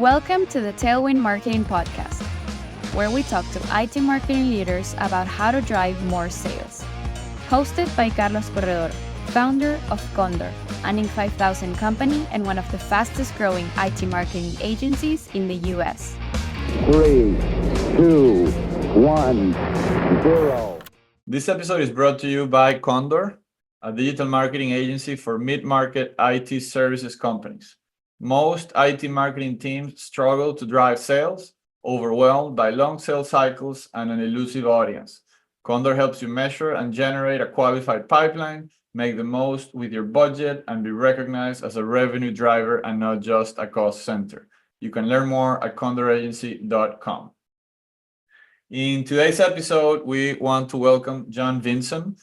Welcome to the Tailwind Marketing Podcast, where we talk to IT marketing leaders about how to drive more sales. Hosted by Carlos Corredor, founder of Condor, an Inc. 5000 company and one of the fastest growing IT marketing agencies in the US. 3, 2, 1, 0. This episode is brought to you by Condor, a digital marketing agency for mid-market IT services companies. Most IT marketing teams struggle to drive sales, overwhelmed by long sales cycles and an elusive audience. Condor helps you measure and generate a qualified pipeline, make the most with your budget, and be recognized as a revenue driver and not just a cost center. You can learn more at condoragency.com. In today's episode, we want to welcome John Vinson.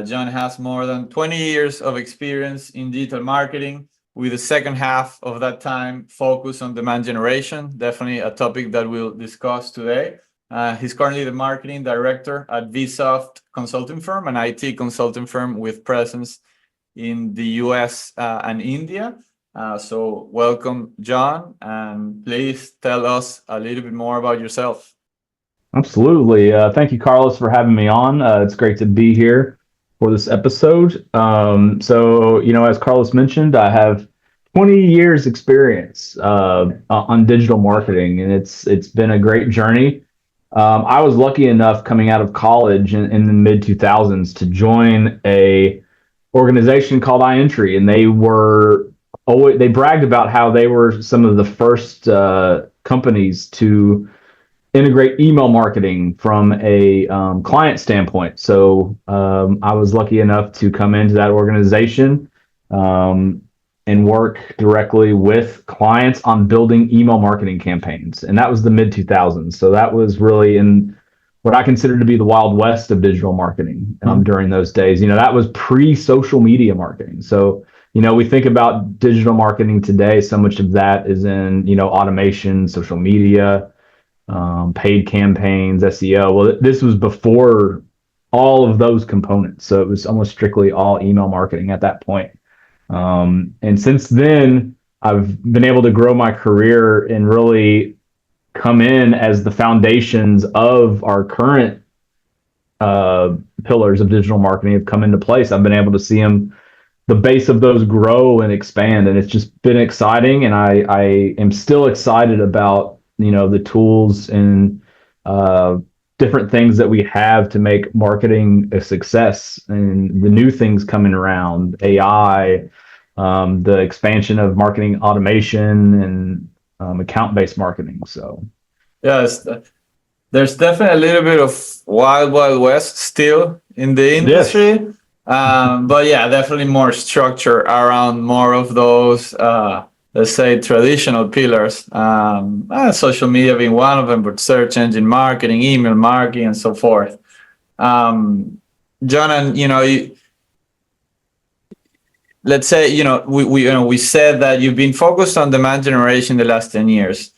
John has more than 20 years of experience in digital marketing, with the second half of that time focused on demand generation, definitely a topic that we'll discuss today. He's currently the marketing director at Vsoft consulting firm, an IT consulting firm with presence in the US and India. So welcome, John, and please tell us a little bit more about yourself. Absolutely. Thank you, Carlos, for having me on. It's great to be here for this episode. As Carlos mentioned, I have 20 years experience on digital marketing, and it's been a great journey. I was lucky enough coming out of college in the mid 2000s to join a organization called iEntry, and they bragged about how they were some of the first companies to integrate email marketing from a client standpoint. So I was lucky enough to come into that organization and work directly with clients on building email marketing campaigns. And that was the mid 2000s. So that was really in what I consider to be the Wild West of digital marketing during those days. That was pre-social media marketing. So, we think about digital marketing today, so much of that is in, automation, social media, paid campaigns, SEO. Well, this was before all of those components. So it was almost strictly all email marketing at that point. And since then, I've been able to grow my career and really come in as the foundations of our current pillars of digital marketing have come into place. I've been able to see the base of those grow and expand, and it's just been exciting. And I am still excited about the tools and different things that we have to make marketing a success, and the new things coming around, AI, the expansion of marketing automation and account-based marketing. So, yes, there's definitely a little bit of wild west still in the industry. Yes. But yeah, definitely more structure around more of those let's say traditional pillars, social media being one of them, but search engine marketing, email marketing, and so forth. John, and let's say we said that you've been focused on demand generation the last 10 years.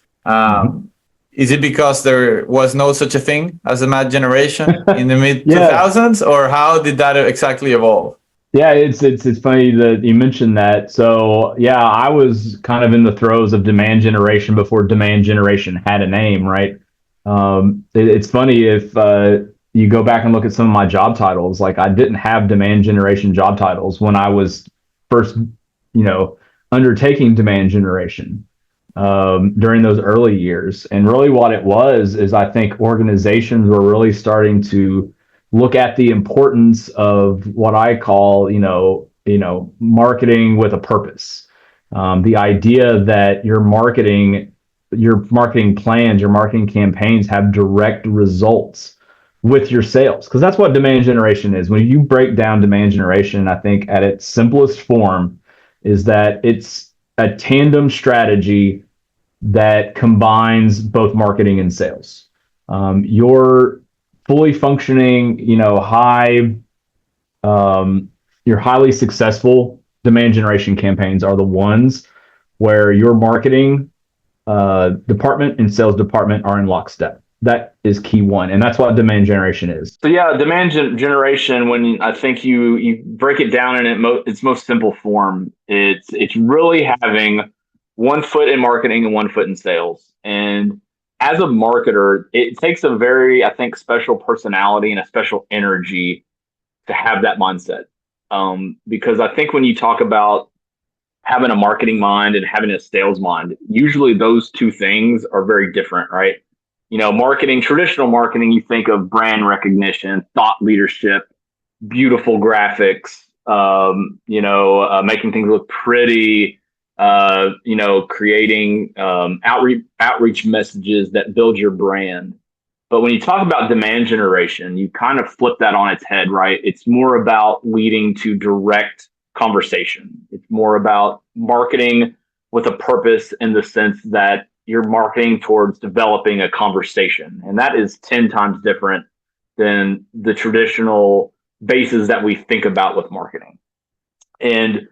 Is it because there was no such a thing as demand generation in the mid 2000s, or how did that exactly evolve? Yeah, it's funny that you mentioned that. So yeah, I was kind of in the throes of demand generation before demand generation had a name, right? It's funny if you go back and look at some of my job titles. Like, I didn't have demand generation job titles when I was first, undertaking demand generation during those early years. And really, what it was is, I think organizations were really starting to look at the importance of what I call, marketing with a purpose. The idea that your marketing plans, your marketing campaigns have direct results with your sales, because that's what demand generation is. When you break down demand generation, I think at its simplest form is that it's a tandem strategy that combines both marketing and sales. Your fully functioning, your highly successful demand generation campaigns are the ones where your marketing department and sales department are in lockstep. That is key one, and that's what demand generation is. So yeah, demand generation, when I think you break it down in its most simple form, it's really having one foot in marketing and one foot in sales. And as a marketer, it takes a very, I think, special personality and a special energy to have that mindset. Because I think when you talk about having a marketing mind and having a sales mind, usually those two things are very different, right? Marketing, traditional marketing, you think of brand recognition, thought leadership, beautiful graphics, making things look pretty, creating outreach messages that build your brand. But when you talk about demand generation, you kind of flip that on its head, right? It's more about leading to direct conversation. It's more about marketing with a purpose in the sense that you're marketing towards developing a conversation. And that is 10 times different than the traditional bases that we think about with marketing. And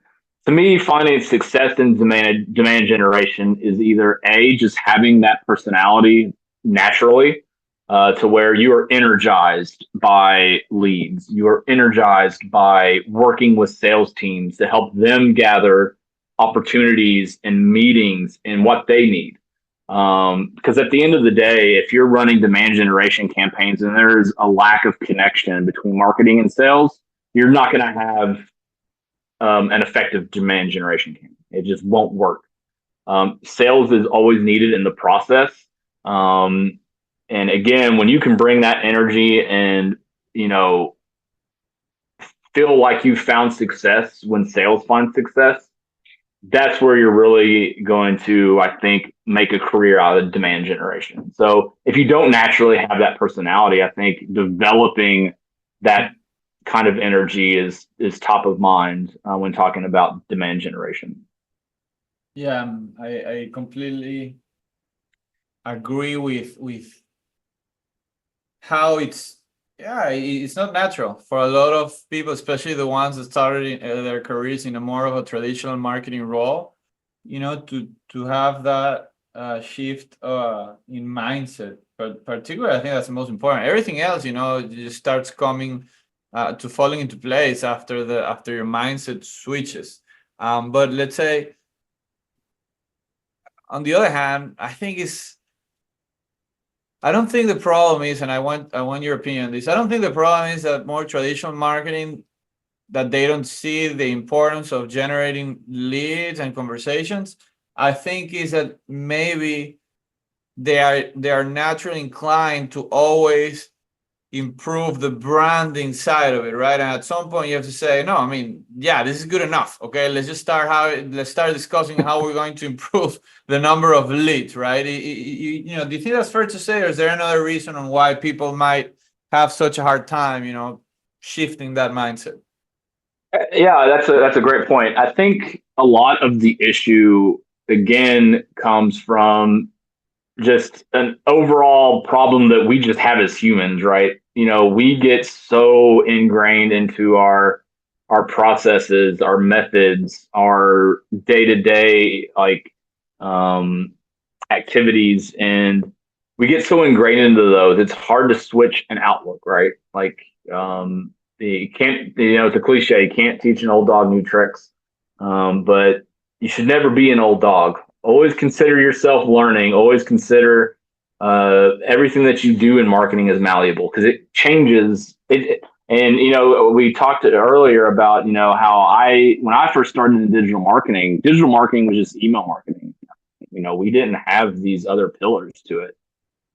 to me, finding success in demand generation is either A, just having that personality naturally, to where you are energized by leads. You are energized by working with sales teams to help them gather opportunities and meetings and what they need. Because at the end of the day, if you're running demand generation campaigns and there's a lack of connection between marketing and sales, you're not going to have an effective demand generation campaign. It just won't work. Sales is always needed in the process. And again, when you can bring that energy and, feel like you found success when sales find success, that's where you're really going to, I think, make a career out of demand generation. So if you don't naturally have that personality, I think developing that kind of energy is top of mind when talking about demand generation. Yeah, I completely agree with how it's not natural for a lot of people, especially the ones that started their careers in a more of a traditional marketing role, to have that shift in mindset. But particularly, I think that's the most important. Everything else, just starts coming to falling into place after your mindset switches. But let's say, on the other hand, I don't think the problem is, and I want your opinion on this. I don't think the problem is that more traditional marketing, that they don't see the importance of generating leads and conversations. I think is that maybe they are naturally inclined to always improve the branding side of it, right? And at some point you have to say, no, this is good enough. Okay, let's start discussing how we're going to improve the number of leads, right? Do you think that's fair to say, or is there another reason on why people might have such a hard time, shifting that mindset? Yeah, that's a great point. I think a lot of the issue again comes from just an overall problem that we just have as humans, right? We get so ingrained into our processes, our methods, our day-to-day activities, and we get so ingrained into those. It's hard to switch an outlook, right? You can't, it's a cliche. You can't teach an old dog new tricks, but you should never be an old dog. Always consider yourself learning. Always consider everything that you do in marketing is malleable, because it changes. And we talked earlier about how when I first started in digital marketing was just email marketing. We didn't have these other pillars to it,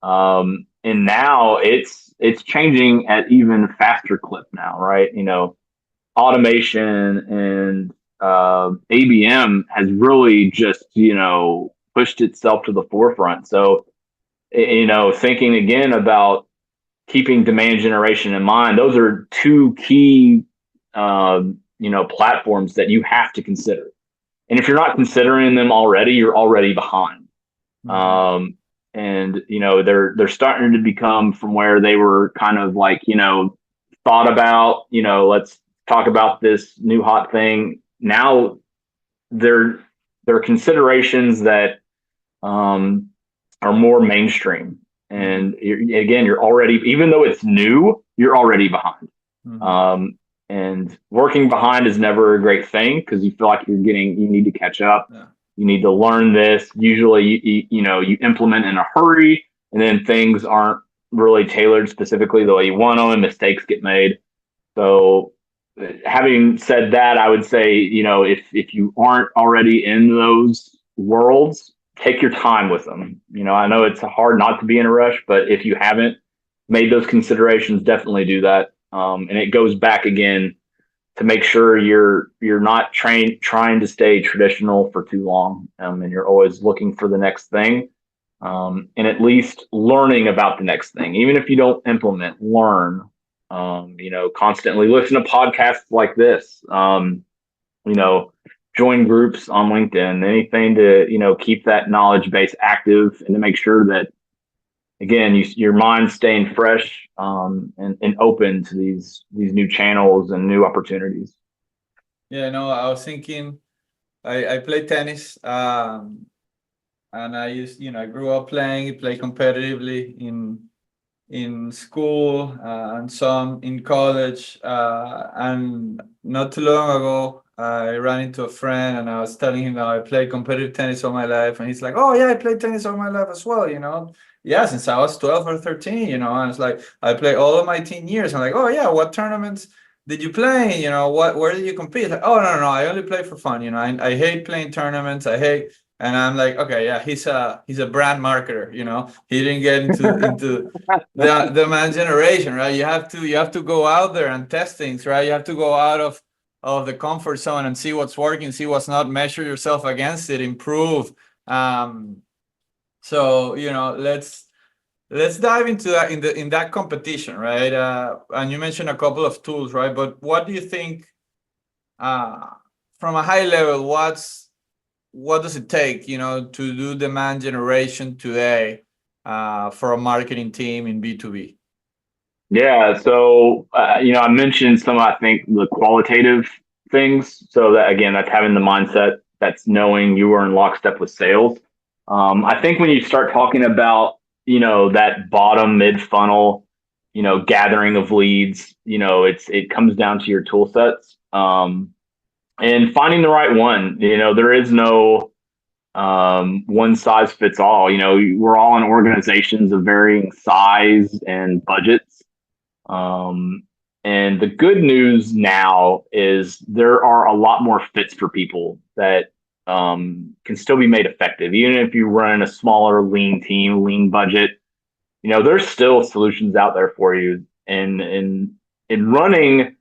and now it's changing at even faster clip now, right? Automation and ABM has really just, pushed itself to the forefront. So, thinking again about keeping demand generation in mind, those are two key, platforms that you have to consider. And if you're not considering them already, you're already behind. Mm-hmm. And, they're starting to become from where they were kind of thought about, let's talk about this new hot thing. Now there are considerations that are more mainstream, and you're already, even though it's new, you're already behind. Mm-hmm. And working behind is never a great thing, because you feel like you need to catch up. Yeah. You need to learn this. Usually, you implement in a hurry, and then things aren't really tailored specifically the way you want them, and mistakes get made. So, having said that, I would say, if you aren't already in those worlds, take your time with them. I know it's hard not to be in a rush, but if you haven't made those considerations, definitely do that. And it goes back again to make sure you're not trying to stay traditional for too long, and you're always looking for the next thing, and at least learning about the next thing. Even if you don't implement, learn. Constantly listen to podcasts like this. Join groups on LinkedIn. Anything to keep that knowledge base active and to make sure that, again, your mind's staying fresh, and open to these new channels and new opportunities. Yeah, no, I was thinking, I play tennis, and I grew up playing, play competitively in school, and some in college, and not too long ago, I ran into a friend and I was telling him that I played competitive tennis all my life, and he's like, "Oh yeah, I played tennis all my life as well, Yeah, since I was 12 or 13, and it's like, I played all of my teen years. I'm like, "Oh yeah, what tournaments did you play? Where did you compete?" Like, "Oh, no, I only play for fun. I hate playing tournaments. And I'm like, okay, yeah, he's a brand marketer, He didn't get into the demand generation, right? You have to go out there and test things, right? You have to go out of the comfort zone and see what's working, see what's not, measure yourself against it, improve. So let's dive into that in that competition, right? And you mentioned a couple of tools, right? But what do you think, from a high level, what does it take, to do demand generation today, for a marketing team in B2B? Yeah. So, I mentioned some, I think, the qualitative things. So that, again, that's having the mindset, that's knowing you are in lockstep with sales. I think when you start talking about, that bottom mid funnel, gathering of leads, it comes down to your tool sets, and finding the right one. There is no one size fits all. We're all in organizations of varying size and budgets. And the good news now is there are a lot more fits for people that can still be made effective. Even if you run a smaller, lean team, lean budget, there's still solutions out there for you. And in running,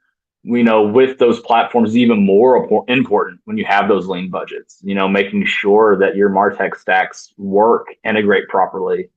with those platforms, even more important when you have those lean budgets, making sure that your MarTech stacks work, integrate properly,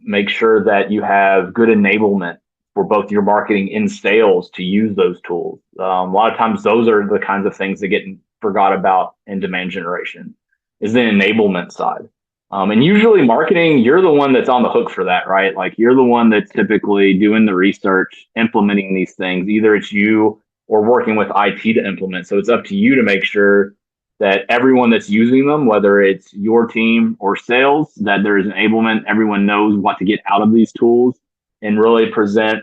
make sure that you have good enablement for both your marketing and sales to use those tools. A lot of times those are the kinds of things that get forgot about in demand generation, is the enablement side. And usually marketing, you're the one that's on the hook for that, right? Like, you're the one that's typically doing the research, implementing these things. Either it's you or working with IT to implement. So it's up to you to make sure that everyone that's using them, whether it's your team or sales, that there is enablement, everyone knows what to get out of these tools and really present,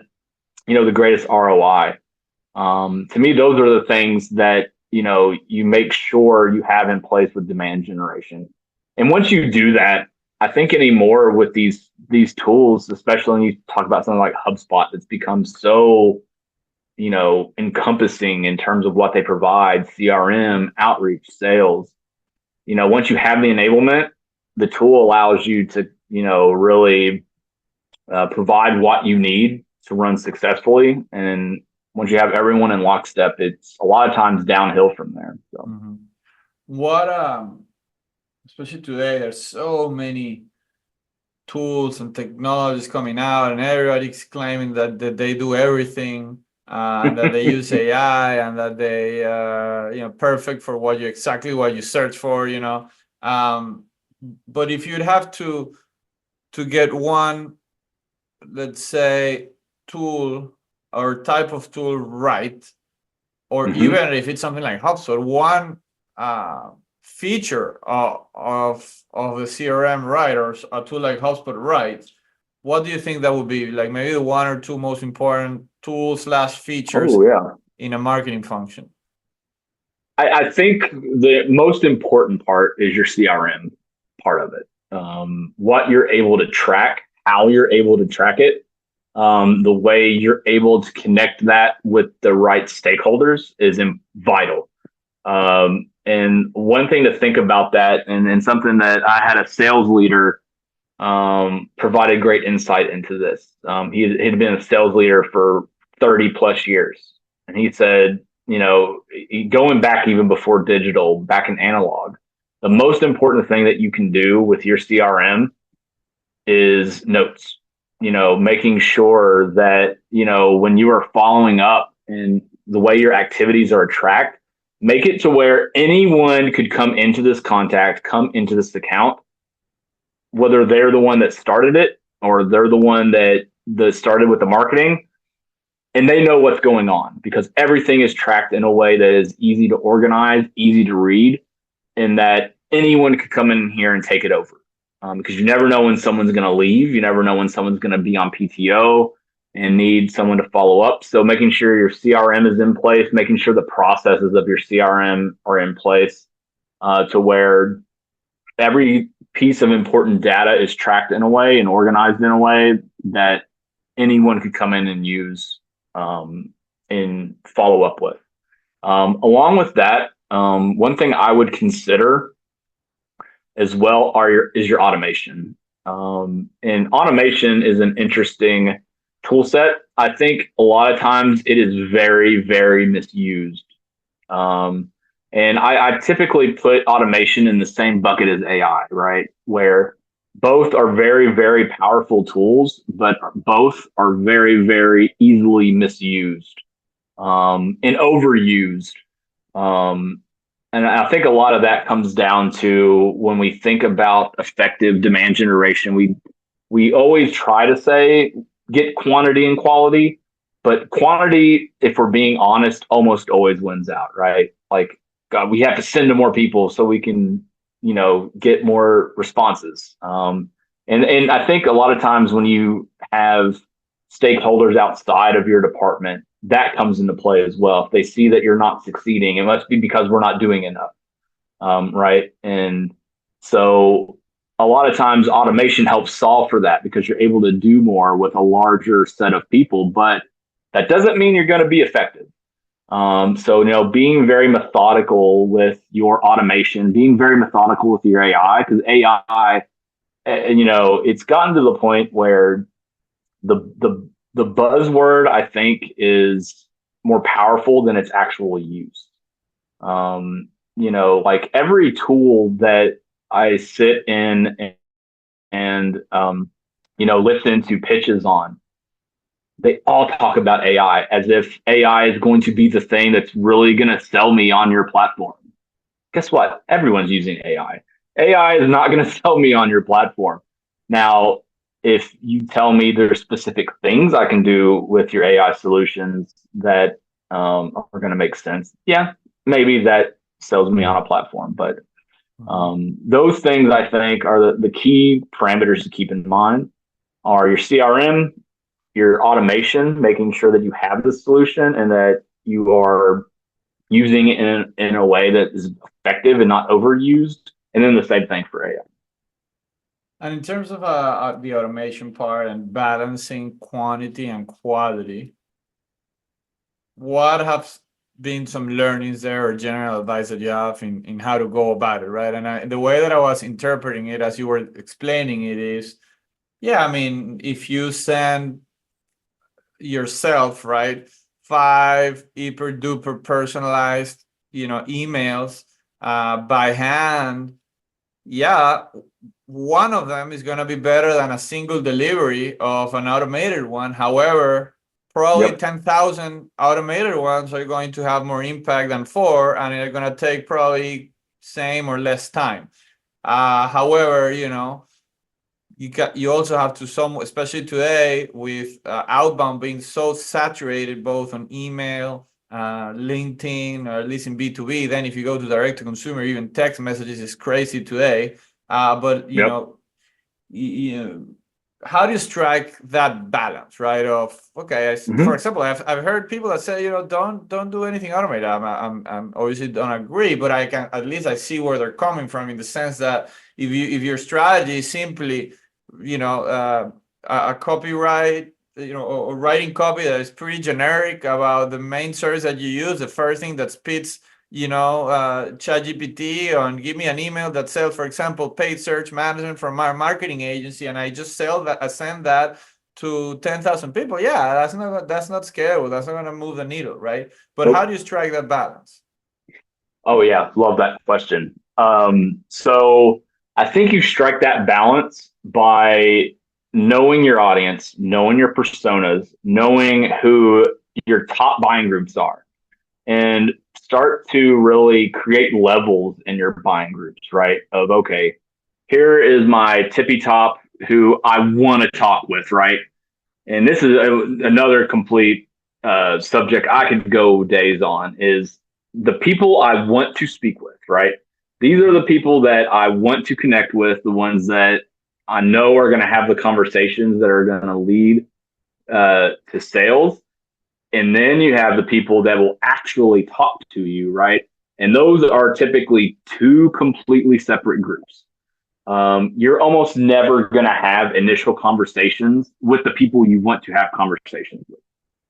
the greatest ROI. To me, those are the things that, you make sure you have in place with demand generation. And once you do that, I think anymore with these tools, especially when you talk about something like HubSpot, that's become so, encompassing in terms of what they provide, CRM, outreach, sales. Once you have the enablement, the tool allows you to, really provide what you need to run successfully. And once you have everyone in lockstep, it's a lot of times downhill from there. So, what especially today, there's so many tools and technologies coming out, and everybody's claiming that they do everything, and that they use AI, and that they perfect for exactly what you search for. But if you'd have to get one, let's say, tool or type of tool right, or even if it's something like HubSpot, one feature of the CRM right, or a tool like HubSpot right, what do you think that would be? Like, maybe the one or two most important tools / features in a marketing function? I think the most important part is your CRM part of it. What you're able to track, how you're able to track it, the way you're able to connect that with the right stakeholders is vital. And one thing to think about that, and something that I had a sales leader provided great insight into this. He'd been a sales leader for 30 plus years. And he said, going back even before digital, back in analog, the most important thing that you can do with your CRM is notes, making sure that, when you are following up and the way your activities are tracked, make it to where anyone could come into this contact, come into this account, whether they're the one that started it or they're the one that started with the marketing, and they know what's going on because everything is tracked in a way that is easy to organize, easy to read, and that anyone could come in here and take it over. Because you never know when someone's going to leave. You never know when someone's going to be on PTO and need someone to follow up. So making sure your CRM is in place, making sure the processes of your CRM are in place to where every piece of important data is tracked in a way and organized in a way that anyone could come in and use and follow up with. Along with that, one thing I would consider as well is your automation. And automation is an interesting tool set. I think a lot of times it is very, very misused. And I typically put automation in the same bucket as AI, right? Where both are very, very powerful tools, but both are very, very easily misused and overused. And I think a lot of that comes down to when we think about effective demand generation, we always try to say get quantity and quality, but quantity, if we're being honest, almost always wins out, right? Like, God, we have to send to more people so we can, get more responses. And I think a lot of times when you have stakeholders outside of your department, that comes into play as well. If they see that you're not succeeding, it must be because we're not doing enough, right? And so a lot of times automation helps solve for that because you're able to do more with a larger set of people, but that doesn't mean you're going to be effective. So, being very methodical with your automation, being very methodical with your AI, because AI, it's gotten to the point where the buzzword, I think, is more powerful than its actual use. Like every tool that I sit in and listen to pitches on, they all talk about AI as if AI is going to be the thing that's really going to sell me on your platform. Guess what? Everyone's using AI. AI is not going to sell me on your platform. Now, if you tell me there's specific things I can do with your AI solutions that are going to make sense, yeah, maybe that sells me on a platform. But those things, I think, are the key parameters to keep in mind are your CRM, your automation, making sure that you have the solution and that you are using it in a way that is effective and not overused. And then the same thing for AI. And in terms of the automation part and balancing quantity and quality, what have been some learnings there or general advice that you have in how to go about it, right? And the way that I was interpreting it as you were explaining it is, yeah, I mean, if you send yourself, right, 5 hyper duper personalized, emails by hand, yeah, one of them is going to be better than a single delivery of an automated one. However, probably 10,000 automated ones are going to have more impact than 4, and they're going to take probably same or less time. However, you also have to especially today with outbound being so saturated both on email, LinkedIn, or at least in B2B. Then if you go to direct to consumer, even text messages is crazy today. But how do you strike that balance, right? Of okay, for example, I've heard people that say, don't do anything automated. I'm obviously don't agree, but I can at least I see where they're coming from in the sense that if your strategy is simply, a copyright, or writing copy that is pretty generic about the main service that you use, the first thing that spits ChatGPT and give me an email that sells, for example, paid search management from our marketing agency, and I just send that to 10,000 people. Yeah, that's not scalable. That's not going to move the needle, right? But how do you strike that balance? Oh yeah, love that question. So I think you strike that balance by knowing your audience, knowing your personas, knowing who your top buying groups are, and start to really create levels in your buying groups, right? Of, okay, here is my tippy top who I want to talk with, right? And this is another complete subject I could go days on, is the people I want to speak with, right? These are the people that I want to connect with, the ones that I know are going to have the conversations that are going to lead to sales. And then you have the people that will actually talk to you, right? And those are typically two completely separate groups. You're almost never going to have initial conversations with the people you want to have conversations with.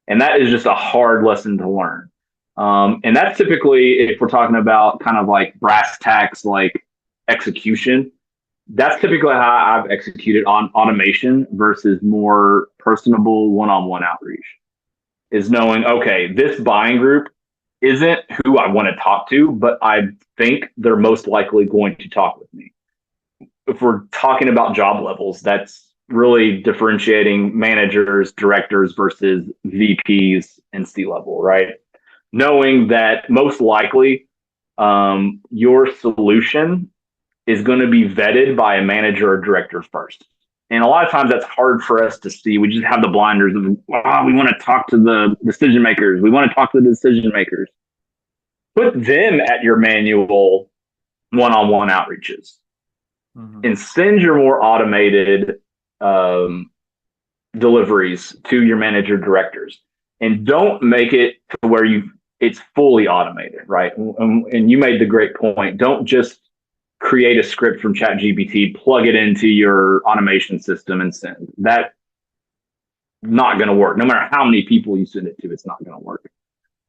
And that is just a hard lesson to learn. And that's typically, if we're talking about kind of like brass tacks, like execution, that's typically how I've executed on automation versus more personable one-on-one outreach, is knowing, okay, this buying group isn't who I want to talk to, but I think they're most likely going to talk with me. If we're talking about job levels, that's really differentiating managers, directors versus VPs and C-level, right? Knowing that most likely your solution is going to be vetted by a manager or director first. And a lot of times that's hard for us to see. We just have the blinders of, we want to talk to the decision makers. We want to talk to the decision makers. Put them at your manual one-on-one outreaches. And send your more automated deliveries to your manager directors. And don't make it to where it's fully automated, right? And you made the great point. Don't just create a script from ChatGPT, plug it into your automation system and send. That's not going to work. No matter how many people you send it to, it's not going to work.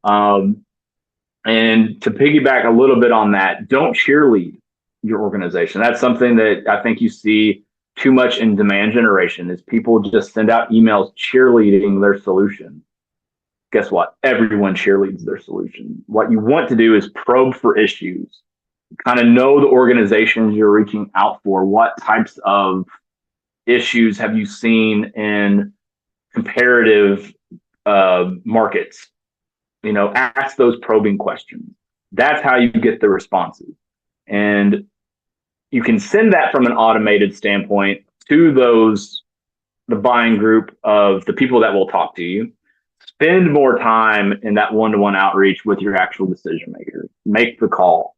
And to piggyback a little bit on that, don't cheerlead your organization. That's something that I think you see too much in demand generation, is people just send out emails cheerleading their solution. Guess what? Everyone cheerleads their solution. What you want to do is probe for issues. Kind of know the organizations you're reaching out for. What types of issues have you seen in comparative markets? Ask those probing questions. That's how you get the responses. And you can send that from an automated standpoint to the buying group of the people that will talk to you. Spend more time in that one-to-one outreach with your actual decision maker. Make the call.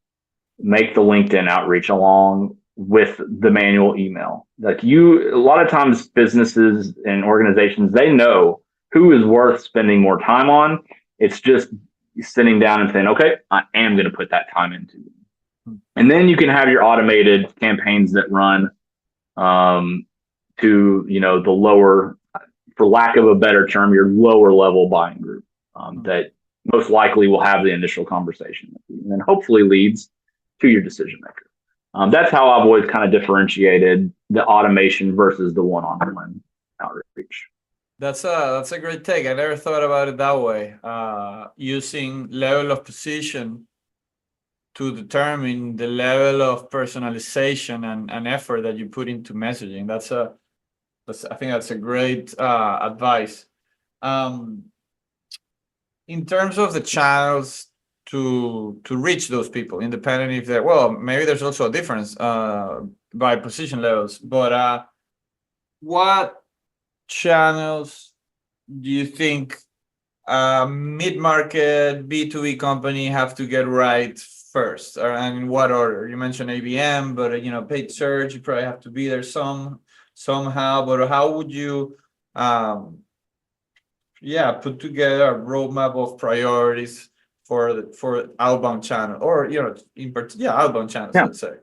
Make the LinkedIn outreach along with the manual email. A lot of times businesses and organizations, they know who is worth spending more time on. It's just sitting down and saying, okay, I am going to put that time into it. And then you can have your automated campaigns that run to, the lower, for lack of a better term, your lower level buying group that most likely will have the initial conversation with you, and then hopefully leads to your decision maker. That's how I've always kind of differentiated the automation versus the one-on-one outreach. That's a great take. I never thought about it that way. Using level of position to determine the level of personalization and effort that you put into messaging. I think that's a great advice. In terms of the channels to reach those people, independent if maybe there's also a difference by position levels, but what channels do you think mid-market B2B company have to get right first, and in what order? You mentioned ABM, but paid search, you probably have to be there some. somehow, but how would you put together a roadmap of priorities for outbound channel, or outbound channels, Yeah. let's say?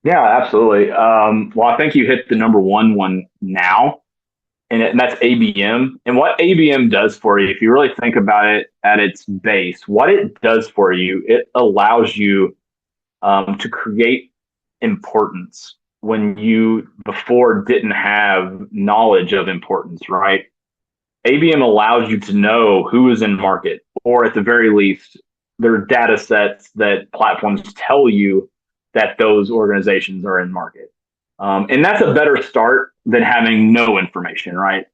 Yeah, absolutely. Well, I think you hit the number one now, and that's ABM. And what ABM does for you, if you really think about it at its base, what it does for you, it allows you to create importance when you before didn't have knowledge of importance, right? ABM allows you to know who is in market, or at the very least, there are data sets that platforms tell you that those organizations are in market. And that's a better start than having no information, right?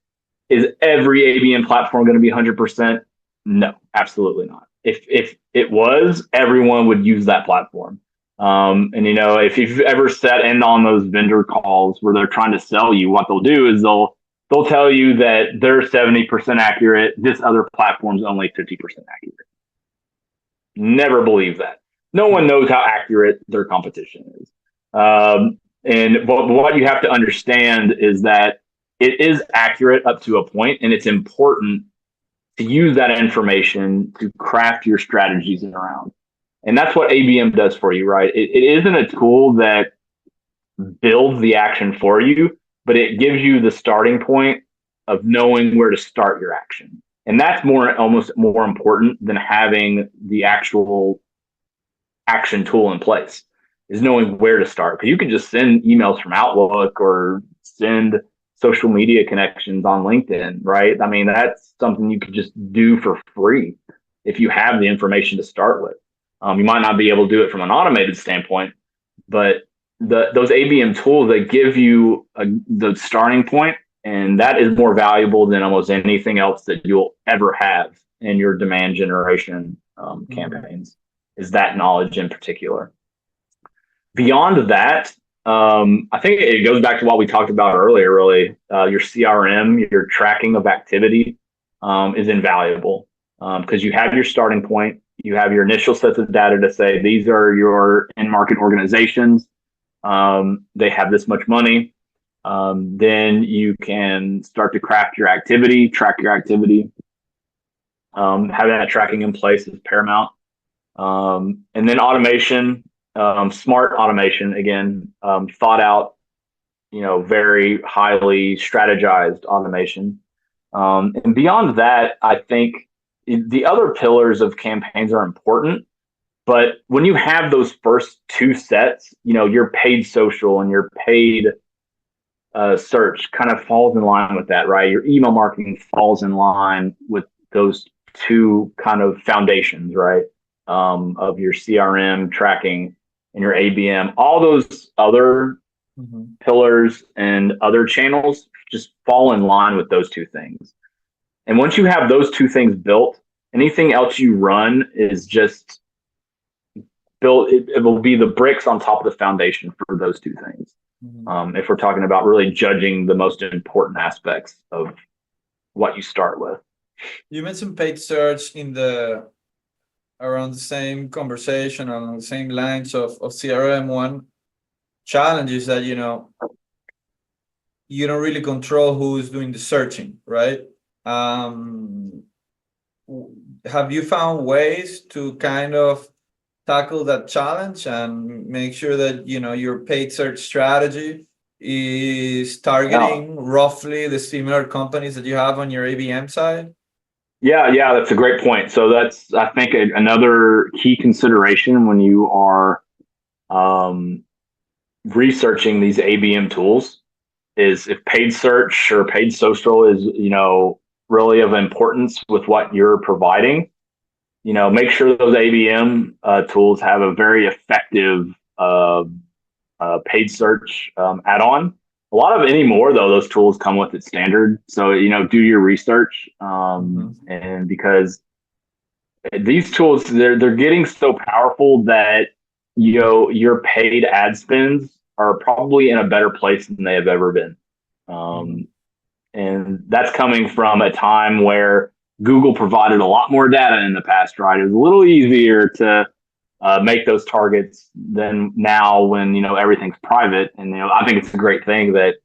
Is every ABM platform going to be 100%? No, absolutely not. If it was, everyone would use that platform. And if you've ever sat in on those vendor calls where they're trying to sell you, what they'll do is they'll tell you that they're 70% accurate. This other platform's only 50% accurate. Never believe that. No one knows how accurate their competition is. And what you have to understand is that it is accurate up to a point, and it's important to use that information to craft your strategies around. And that's what ABM does for you, right? It isn't a tool that builds the action for you, but it gives you the starting point of knowing where to start your action. And that's almost more important than having the actual action tool in place, is knowing where to start. Because you can just send emails from Outlook or send social media connections on LinkedIn, right? I mean, that's something you could just do for free if you have the information to start with. You might not be able to do it from an automated standpoint, but those ABM tools, they give you the starting point, and that is more valuable than almost anything else that you'll ever have in your demand generation campaigns, is that knowledge in particular. Beyond that, I think it goes back to what we talked about earlier, really. Your CRM, your tracking of activity is invaluable because you have your starting point. You have your initial sets of data to say, these are your in-market organizations. They have this much money. Then you can start to craft your activity, track your activity. Having that tracking in place is paramount. And then automation, smart automation, again, thought out, very highly strategized automation. And beyond that, I think the other pillars of campaigns are important. But when you have those first two sets, your paid social and your paid search kind of falls in line with that, right? Your email marketing falls in line with those two kind of foundations, right? Of your CRM tracking and your ABM. All those other pillars and other channels just fall in line with those two things. And once you have those two things built, anything else you run is just built. It will be the bricks on top of the foundation for those two things. If we're talking about really judging the most important aspects of what you start with. You mentioned paid search around the same conversation, on the same lines of CRM. One challenge is that, you don't really control who is doing the searching, right? Have you found ways to kind of tackle that challenge and make sure that, your paid search strategy is targeting roughly the similar companies that you have on your ABM side? Yeah, that's a great point. So that's, I think, another key consideration when you are researching these ABM tools is if paid search or paid social is, really of importance with what you're providing, make sure those ABM tools have a very effective paid search add-on. A lot of anymore, though, those tools come with it standard. So, do your research. And because these tools, they're getting so powerful that, your paid ad spends are probably in a better place than they have ever been. And that's coming from a time where Google provided a lot more data in the past, right? It was a little easier to make those targets than now when, everything's private. And, I think it's a great thing that,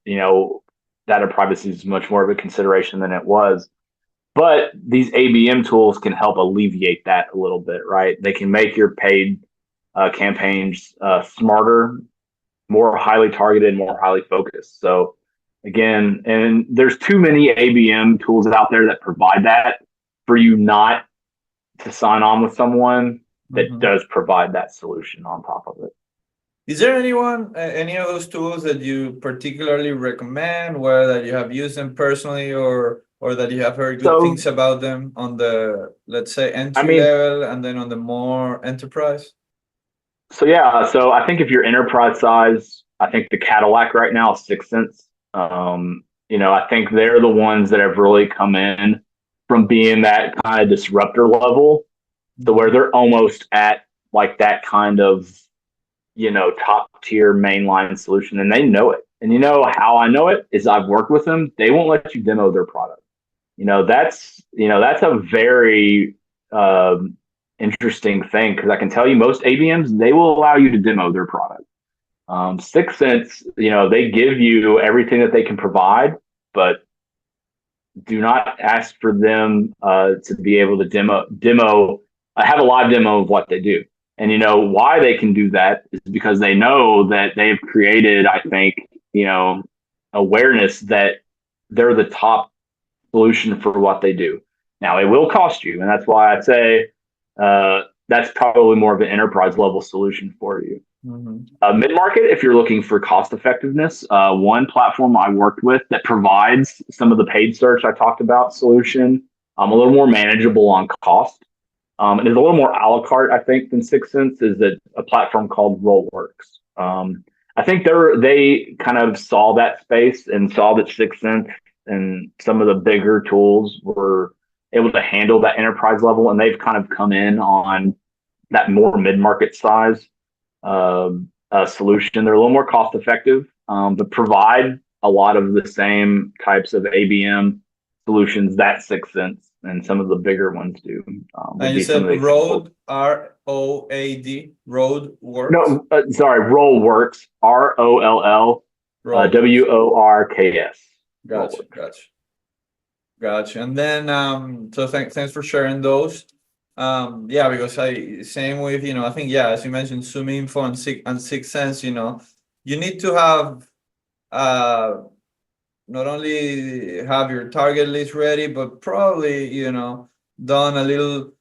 data privacy is much more of a consideration than it was. But these ABM tools can help alleviate that a little bit, right? They can make your paid campaigns smarter, more highly targeted, more highly focused. So again, and there's too many ABM tools out there that provide that for you not to sign on with someone that does provide that solution on top of it. Is there any of those tools that you particularly recommend, whether that you have used them personally or that you have heard good things about them on the, let's say, entry level and then on the more enterprise? So I think if you're enterprise size, I think the Cadillac right now is 6 Sense. I think they're the ones that have really come in from being that kind of disruptor level to where they're almost at like that kind of, top tier mainline solution, and they know it. And how I know it is I've worked with them. They won't let you demo their product. That's a very interesting thing, because I can tell you most ABMs, they will allow you to demo their product. 6 Sense, they give you everything that they can provide, but do not ask for them to be able to have a live demo of what they do. And why they can do that is because they know that they've created, I think, awareness that they're the top solution for what they do. Now, it will cost you, and that's why I say that's probably more of an enterprise level solution for you. Mid-market, if you're looking for cost effectiveness, one platform I worked with that provides some of the paid search I talked about solution, a little more manageable on cost. It is a little more a la carte, I think, than 6 Sense, is a platform called Rollworks. I think they kind of saw that space and saw that 6 Sense and some of the bigger tools were able to handle that enterprise level, and they've kind of come in on that more mid-market size solution. They're a little more cost effective, but provide a lot of the same types of ABM solutions that 6 Sense and some of the bigger ones do. And you said Road, ROAD, Roadworks? No, sorry, Rollworks, ROLLWORKS. Gotcha. And then, so thanks for sharing those. Because same with, I think, as you mentioned, Zoom Info and 6 Sense, you need to have, not only have your target list ready, but probably, done a little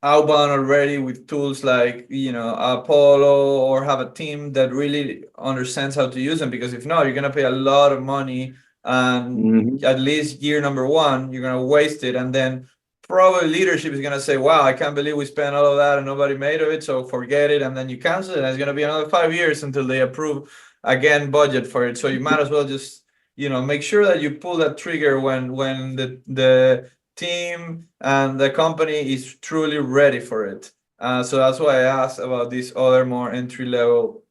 outbound already with tools like, Apollo, or have a team that really understands how to use them. Because if not, you're going to pay a lot of money, and at least year number one, you're going to waste it. And then probably leadership is going to say, wow, I can't believe we spent all of that and nobody made of it, so forget it. And then you cancel it, and it's going to be another 5 years until they approve again budget for it. So you might as well just make sure that you pull that trigger when the team and the company is truly ready for it. So that's why I asked about these other more entry level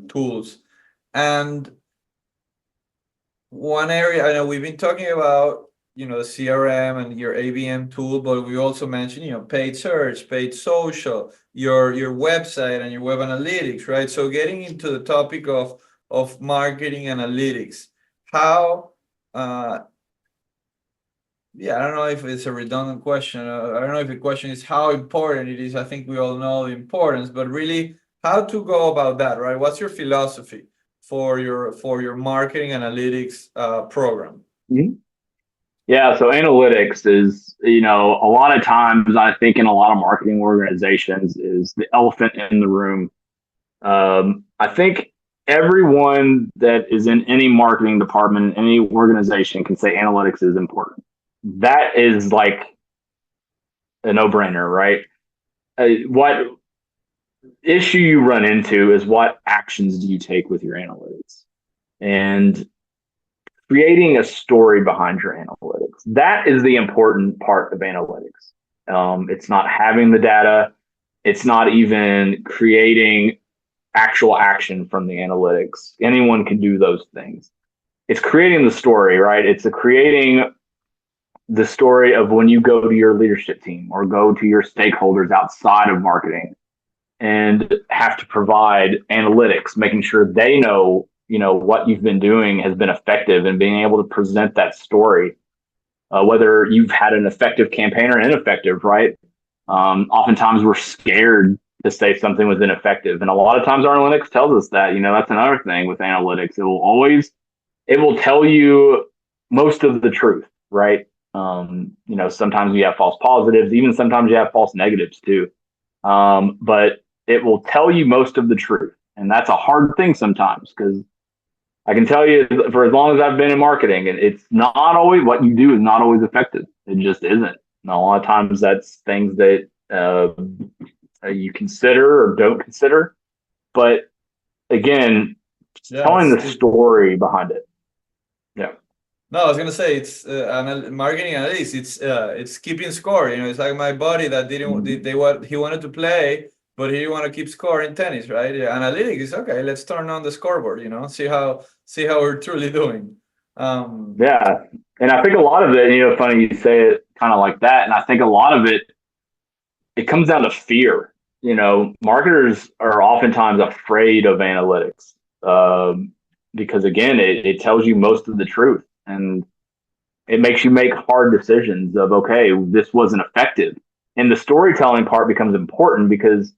tools. And one area, I know we've been talking about the CRM and your ABM tool, but we also mentioned paid search, paid social, your website and your web analytics, right? So getting into the topic of marketing analytics, how I don't know if it's a redundant question. I don't know if the question is how important it is. I think we all know the importance, but really how to go about that, right? What's your philosophy for your marketing analytics program? Yeah, so analytics is, a lot of times I think in a lot of marketing organizations is the elephant in the room. I think everyone that is in any marketing department, any organization can say analytics is important. That is like a no-brainer, right? What issue you run into is what actions do you take with your analytics? And creating a story behind your analytics. That is the important part of analytics. It's not having the data. It's not even creating actual action from the analytics. Anyone can do those things. It's creating the story, right? It's creating the story of when you go to your leadership team or go to your stakeholders outside of marketing and have to provide analytics, making sure they know, what you've been doing has been effective, and being able to present that story, whether you've had an effective campaign or ineffective, right? Oftentimes we're scared to say something was ineffective. And a lot of times our analytics tells us that. That's another thing with analytics. It will tell you most of the truth, right? Sometimes you have false positives, even sometimes you have false negatives too. But it will tell you most of the truth. And that's a hard thing sometimes, because I can tell you, for as long as I've been in marketing, and it's not always, what you do is not always effective. It just isn't. And a lot of times that's things that you consider or don't consider. But again, telling the story behind it. Yeah. No, I was gonna say it's marketing analytics. It's keeping score. It's like my buddy that didn't. He wanted to play, but he didn't want to keep score in tennis, right? Analytics is okay. Let's turn on the scoreboard. See how we're truly doing. Yeah, and I think a lot of it. Funny you say it kind of like that, and I think a lot of it comes down to fear. Marketers are oftentimes afraid of analytics because again, it tells you most of the truth. And it makes you make hard decisions of, okay, this wasn't effective. And the storytelling part becomes important, because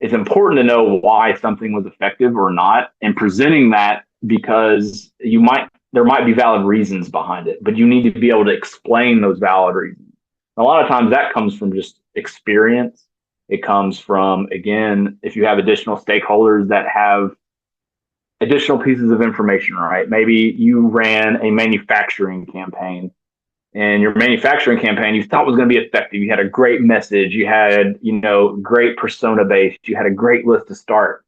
it's important to know why something was effective or not, and presenting that, because there might be valid reasons behind it, but you need to be able to explain those valid reasons. And a lot of times that comes from just experience. It comes from, again, if you have additional stakeholders that have additional pieces of information, right? Maybe you ran a manufacturing campaign, and your manufacturing campaign you thought was going to be effective. You had a great message. You had, great persona base. You had a great list to start,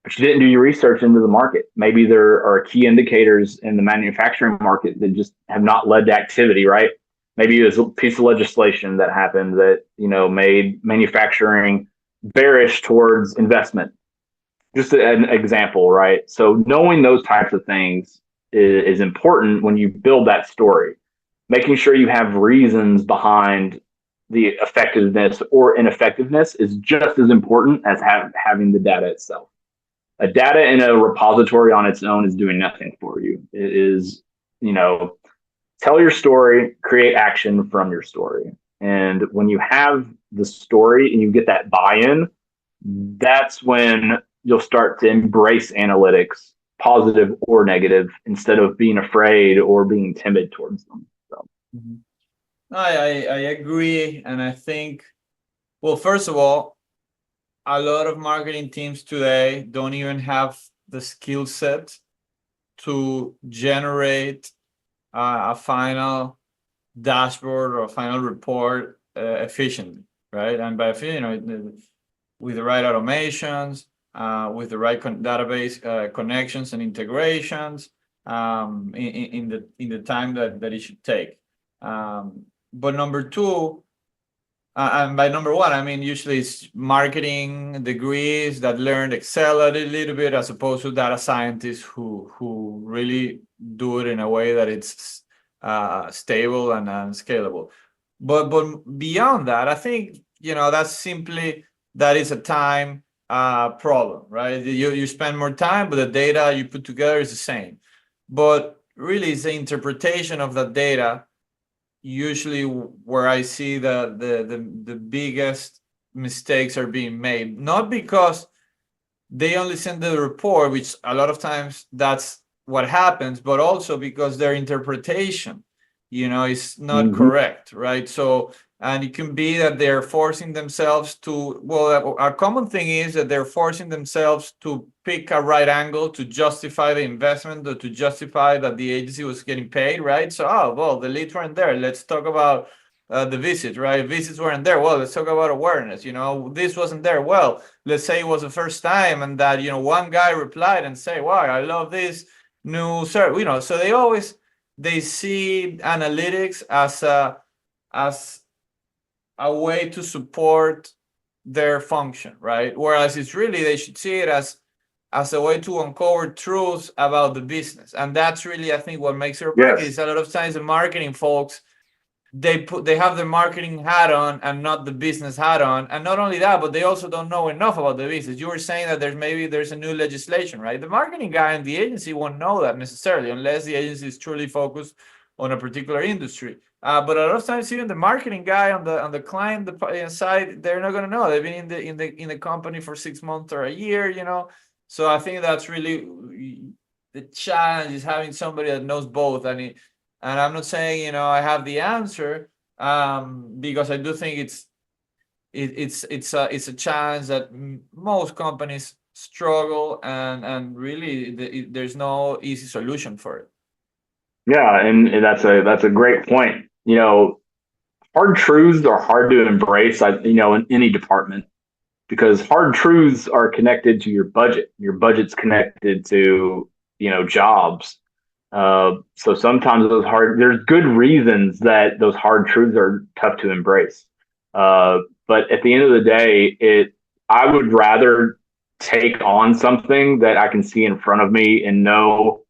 but you didn't do your research into the market. Maybe there are key indicators in the manufacturing market that just have not led to activity, right? Maybe there's a piece of legislation that happened that, made manufacturing bearish towards investment. Just an example, right? So knowing those types of things is important when you build that story. Making sure you have reasons behind the effectiveness or ineffectiveness is just as important as having the data itself. A data in a repository on its own is doing nothing for you. It is, tell your story, create action from your story. And when you have the story and you get that buy-in, that's when you'll start to embrace analytics, positive or negative, instead of being afraid or being timid towards them. So. I agree. And I think, well, first of all, a lot of marketing teams today don't even have the skill set to generate a final dashboard or a final report efficiently, right? And by efficient, with the right automations, with the right database connections and integrations, in the time that it should take. But number two, and by number one, I mean usually it's marketing degrees that learned Excel a little bit, as opposed to data scientists who really do it in a way that it's stable and scalable. But beyond that, I think that is a time problem, right? You spend more time, but the data you put together is the same. But really, it's the interpretation of that data usually where I see the biggest mistakes are being made. Not because they only send the report, which a lot of times that's what happens, but also because their interpretation, is not correct, right? So, and it can be that they're forcing themselves to, well, a common thing is that they're forcing themselves to pick a right angle to justify the investment or to justify that the agency was getting paid, right? So, the leads weren't there. Let's talk about the visits, right? Visits weren't there. Well, let's talk about awareness. This wasn't there. Well, let's say it was the first time and that, one guy replied and say, wow, I love this new service, so they see analytics as a way to support their function, right? Whereas it's really, they should see it as a way to uncover truths about the business. And that's really, I think, what makes it work. Is a lot of times the marketing folks, they have the marketing hat on and not the business hat on. And not only that, but they also don't know enough about the business. You were saying that there's a new legislation, right? The marketing guy and the agency won't know that necessarily unless the agency is truly focused on a particular industry. But a lot of times, even the marketing guy on the client side, they're not going to know. They've been in the company for 6 months or a year, So I think that's really the challenge, is having somebody that knows both. And I'm not saying I have the answer, because I do think it's a challenge that most companies struggle, and really there's no easy solution for it. Yeah, and that's a great point. Hard truths are hard to embrace, in any department, because hard truths are connected to your budget. Your budget's connected to, jobs. So sometimes there's good reasons that those hard truths are tough to embrace. But at the end of the day, I would rather take on something that I can see in front of me and know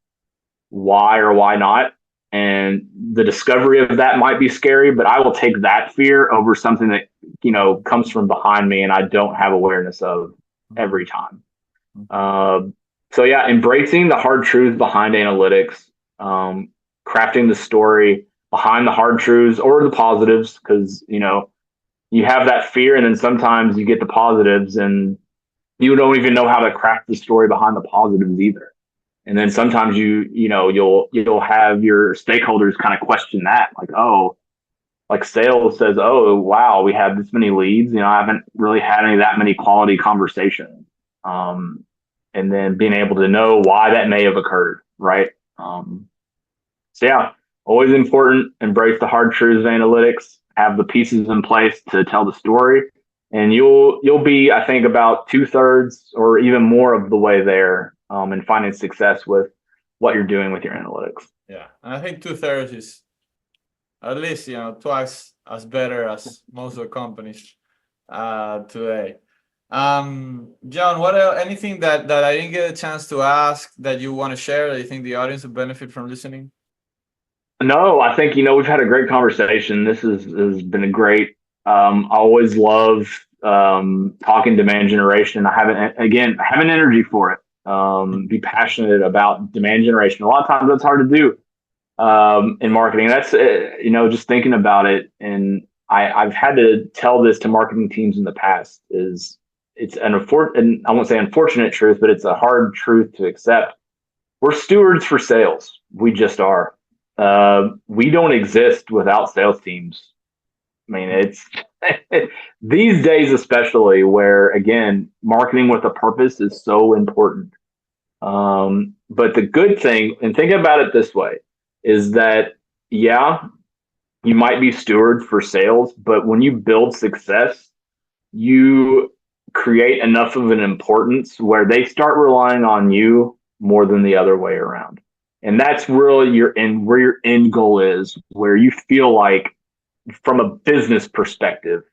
why or why not. And the discovery of that might be scary, but I will take that fear over something that, comes from behind me and I don't have awareness of every time. So yeah, embracing the hard truths behind analytics, crafting the story behind the hard truths or the positives, because, you have that fear and then sometimes you get the positives and you don't even know how to craft the story behind the positives either. And then sometimes you'll have your stakeholders kind of question that, like, oh, like sales says, oh, wow, we have this many leads. I haven't really had that many quality conversations. And then being able to know why that may have occurred, right? So yeah, always important. Embrace the hard truths of analytics. Have the pieces in place to tell the story, and you'll be, I think, about 2/3 or even more of the way there, in finding success with what you're doing with your analytics. Yeah, and I think 2/3 is at least twice as better as most of the companies today. John, what else, anything that I didn't get a chance to ask that you want to share that you think the audience will benefit from listening? No, I think we've had a great conversation. This has been a great. I always love talking demand generation. I have an energy for it. Be passionate about demand generation. A lot of times that's hard to do in marketing. That's just thinking about it, and I've had to tell this to marketing teams in the past. It's and I won't say unfortunate truth, but it's a hard truth to accept. We're stewards for sales. We just are. We don't exist without sales teams. I mean, it's these days, especially where, again, marketing with a purpose is so important. But the good thing, and think about it this way, is that, yeah, you might be steward for sales, but when you build success, you create enough of an importance where they start relying on you more than the other way around. And that's really where your end goal is, where you feel like, from a business perspective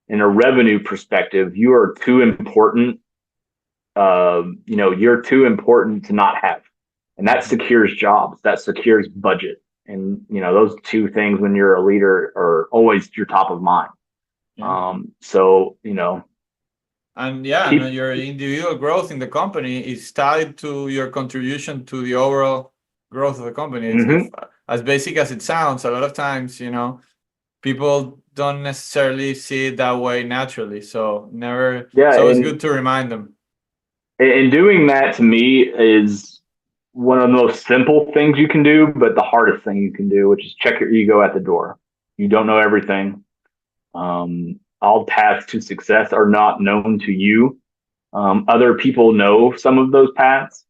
and a revenue perspective, you are too important. You're too important to not have. And that secures jobs, that secures budget. And, those two things, when you're a leader, are always your top of mind. Yeah. And your individual growth in the company is tied to your contribution to the overall growth of the company. As basic as it sounds, a lot of times, people don't necessarily see it that way naturally. So it's always good to remind them. And doing that, to me, is one of the most simple things you can do, but the hardest thing you can do, which is check your ego at the door. You don't know everything. All paths to success are not known to you. Other people know some of those paths.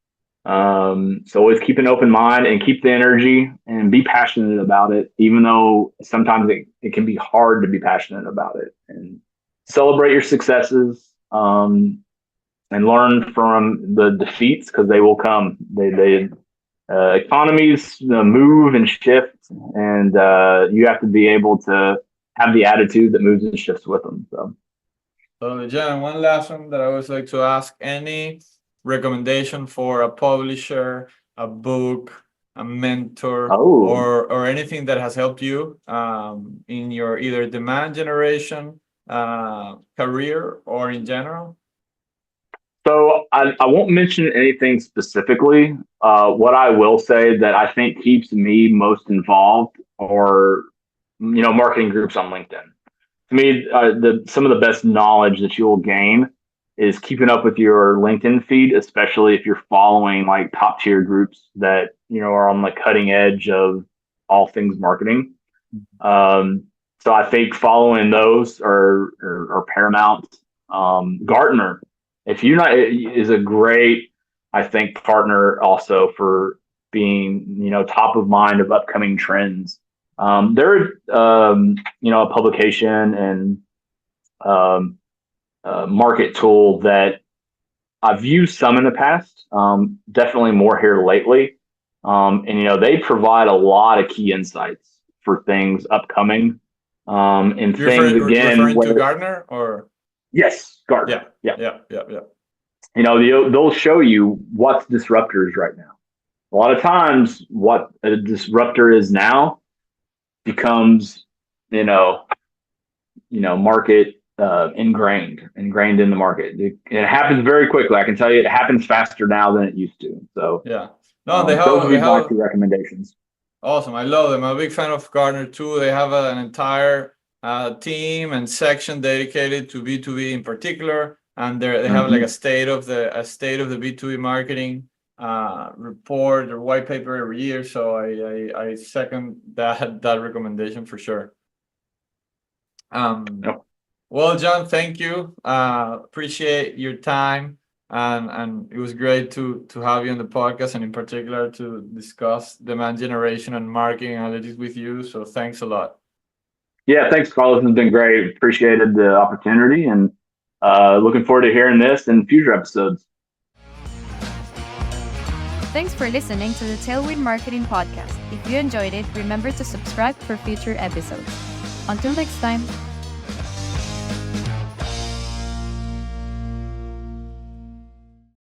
So always keep an open mind and keep the energy and be passionate about it, even though sometimes it can be hard to be passionate about it, and celebrate your successes, and learn from the defeats, because they will come. Economies move and shift, and you have to be able to have the attitude that moves and shifts with them. So, John, one last one that I always like to ask: any recommendation for a publisher, a book, a mentor, Oh. or anything that has helped you in your either demand generation career or in general? So I won't mention anything specifically. What I will say that I think keeps me most involved are, marketing groups on LinkedIn. To me, some of the best knowledge that you will gain is keeping up with your LinkedIn feed, especially if you're following like top tier groups that are on the cutting edge of all things marketing. So I think following those are paramount. Gartner, if you not, is a great, I think, partner also for being top of mind of upcoming trends. They're a publication and market tool that I've used some in the past, definitely more here lately. And they provide a lot of key insights for things upcoming. And You're things again. referring to Gartner or? Yes, Gartner. Yeah. They'll show you what's disruptors right now. A lot of times, what a disruptor is now becomes, market ingrained in the market. It happens very quickly. I can tell you, it happens faster now than it used to. So yeah, no, those would be my two recommendations. Awesome, I love them. I'm a big fan of Gartner too. They have an entire team and section dedicated to B2B in particular, and they have like a state of the B2B marketing report or white paper every year. So I second that recommendation for sure. Well, John, thank you. Appreciate your time, and it was great to have you on the podcast, and in particular to discuss demand generation and marketing analytics with you. So thanks a lot. Yeah, thanks, Carlos. It's been great. Appreciated the opportunity, and looking forward to hearing this in future episodes. Thanks for listening to the Tailwind Marketing Podcast. If you enjoyed it, remember to subscribe for future episodes. Until next time.